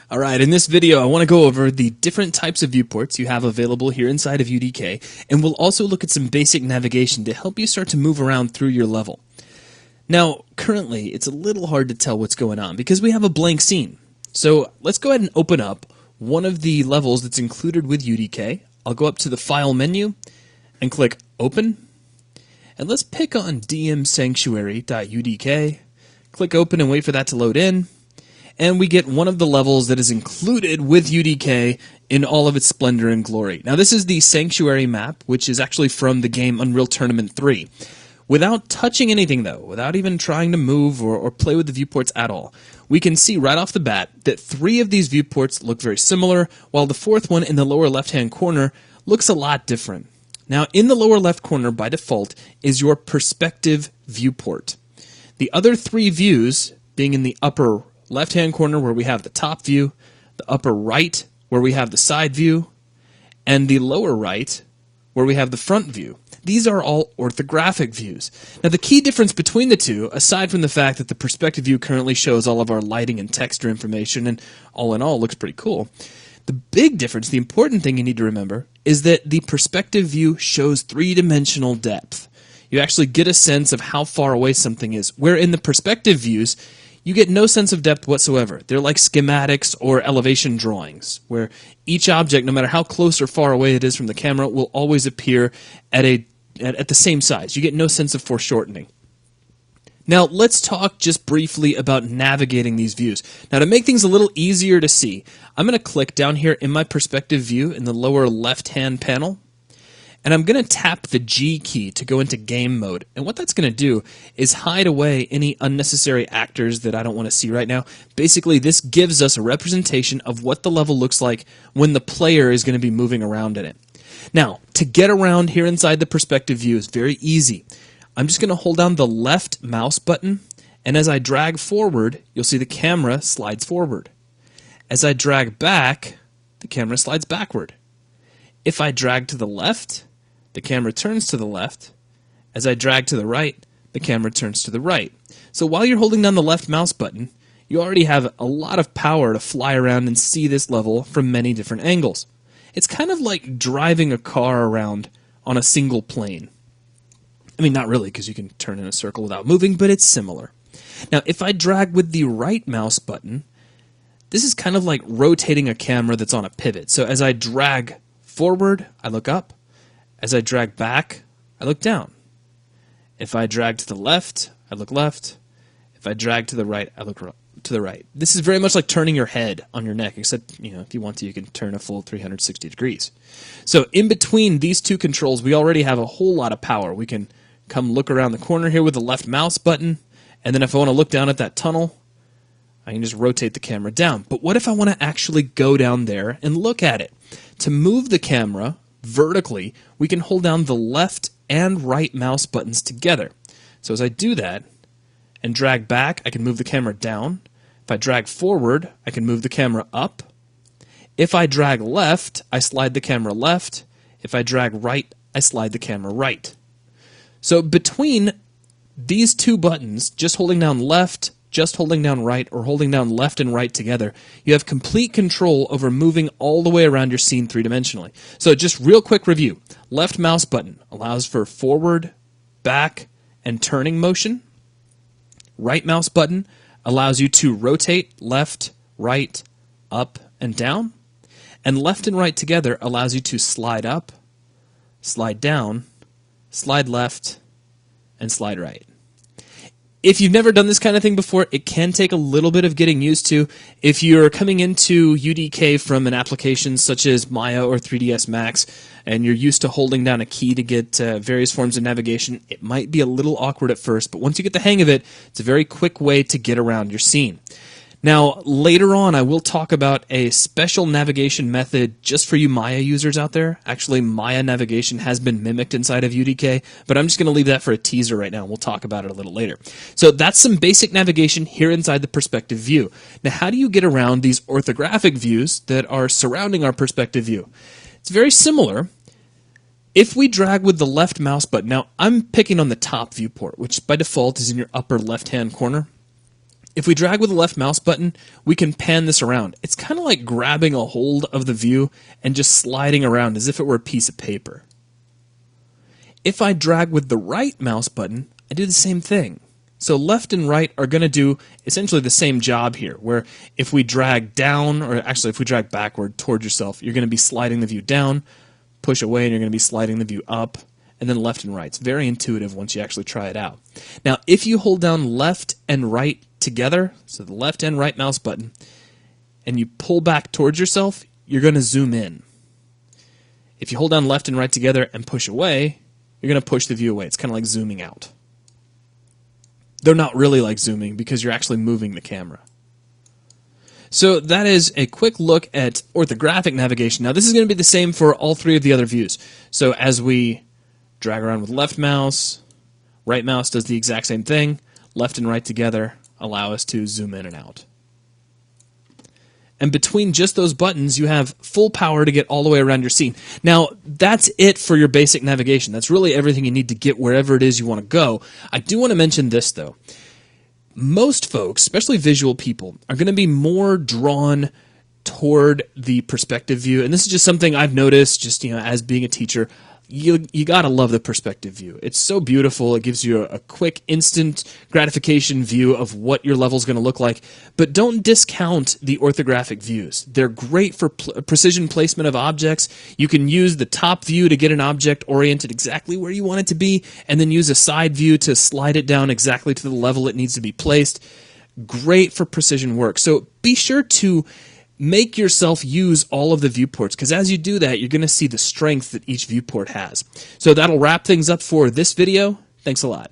Alright, in this video I want to go over the different types of viewports you have available here inside of UDK, and we'll also look at some basic navigation to help you start to move around through your level. Now, currently it's a little hard to tell what's going on because we have a blank scene. So let's go ahead and open up one of the levels that's included with UDK. I'll go up to the File menu and click Open, and let's pick on dmsanctuary.udk, click Open and wait for that to load in. And we get one of the levels that is included with UDK in all of its splendor and glory. Now this is the Sanctuary map, which is actually from the game Unreal Tournament 3. Without touching anything though, without even trying to move or play with the viewports at all, we can see right off the bat that 3 of these viewports look very similar, while the 4th one in the lower left-hand corner looks a lot different. Now in the lower left corner by default is your perspective viewport. The other 3 views being in the upper left-hand corner where we have the top view, the upper right where we have the side view, and the lower right where we have the front view. These are all orthographic views. Now the key difference between the two, aside from the fact that the perspective view currently shows all of our lighting and texture information and all in all looks pretty cool, the big difference, the important thing you need to remember, is that the perspective view shows 3-dimensional depth. You actually get a sense of how far away something is, where in the perspective views you get no sense of depth whatsoever. They're like schematics or elevation drawings, where each object, no matter how close or far away it is from the camera, will always appear at the same size. You get no sense of foreshortening. Now, let's talk just briefly about navigating these views. Now, to make things a little easier to see, I'm going to click down here in my perspective view in the lower left-hand panel, and I'm going to tap the G key to go into game mode. And what that's going to do is hide away any unnecessary actors that I don't want to see right now. Basically, this gives us a representation of what the level looks like when the player is going to be moving around in it. Now, to get around here inside the perspective view is very easy. I'm just going to hold down the left mouse button, and as I drag forward, you'll see the camera slides forward. As I drag back, the camera slides backward. If I drag to the left, the camera turns to the left. As I drag to the right, the camera turns to the right. So while you're holding down the left mouse button, you already have a lot of power to fly around and see this level from many different angles. It's kind of like driving a car around on a single plane. I mean, not really, because you can turn in a circle without moving, but it's similar. Now, if I drag with the right mouse button, this is kind of like rotating a camera that's on a pivot. So as I drag forward, I look up. As I drag back, I look down. If I drag to the left, I look left. If I drag to the right, I look to the right. This is very much like turning your head on your neck, except, if you want to, you can turn a full 360 degrees. So in between these two controls, we already have a whole lot of power. We can come look around the corner here with the left mouse button, and then if I want to look down at that tunnel, I can just rotate the camera down. But what if I want to actually go down there and look at it? To move the camera vertically, we can hold down the left and right mouse buttons together. So as I do that and drag back, I can move the camera down. If I drag forward, I can move the camera up. If I drag left, I slide the camera left. If I drag right, I slide the camera right. So between these two buttons, just holding down left, just holding down right, or holding down left and right together, you have complete control over moving all the way around your scene 3-dimensionally. So just real quick review. Left mouse button allows for forward, back, and turning motion. Right mouse button allows you to rotate left, right, up, and down. And left and right together allows you to slide up, slide down, slide left, and slide right. If you've never done this kind of thing before, it can take a little bit of getting used to. If you're coming into UDK from an application such as Maya or 3ds Max, and you're used to holding down a key to get various forms of navigation, it might be a little awkward at first, but once you get the hang of it, it's a very quick way to get around your scene. Now, later on, I will talk about a special navigation method just for you Maya users out there. Actually, Maya navigation has been mimicked inside of UDK, but I'm just going to leave that for a teaser right now, and we'll talk about it a little later. So that's some basic navigation here inside the perspective view. Now, how do you get around these orthographic views that are surrounding our perspective view? It's very similar. If we drag with the left mouse button, now I'm picking on the top viewport, which by default is in your upper left-hand corner. If we drag with the left mouse button, we can pan this around. It's kind of like grabbing a hold of the view and just sliding around as if it were a piece of paper. If I drag with the right mouse button, I do the same thing. So left and right are going to do essentially the same job here, where if we drag down, or actually if we drag backward toward yourself, you're going to be sliding the view down, push away, and you're going to be sliding the view up, and then left and right. It's very intuitive once you actually try it out. Now, if you hold down left and right together, so the left and right mouse button, and you pull back towards yourself, you're going to zoom in. If you hold down left and right together and push away, you're going to push the view away. It's kind of like zooming out. They're not really like zooming because you're actually moving the camera. So that is a quick look at orthographic navigation. Now this is going to be the same for all three of the other views. So as we drag around with left mouse, right mouse does the exact same thing. Left and right together allow us to zoom in and out. And between just those buttons, you have full power to get all the way around your scene. Now, that's it for your basic navigation. That's really everything you need to get wherever it is you want to go. I do want to mention this, though. Most folks, especially visual people, are going to be more drawn toward the perspective view. And this is just something I've noticed just, as being a teacher. You gotta love the perspective view. It's so beautiful. It gives you a quick, instant gratification view of what your level's going to look like. But don't discount the orthographic views. They're great for precision placement of objects. You can use the top view to get an object oriented exactly where you want it to be, and then use a side view to slide it down exactly to the level it needs to be placed. Great for precision work. So be sure to make yourself use all of the viewports, because as you do that, you're going to see the strength that each viewport has. So that'll wrap things up for this video. Thanks a lot.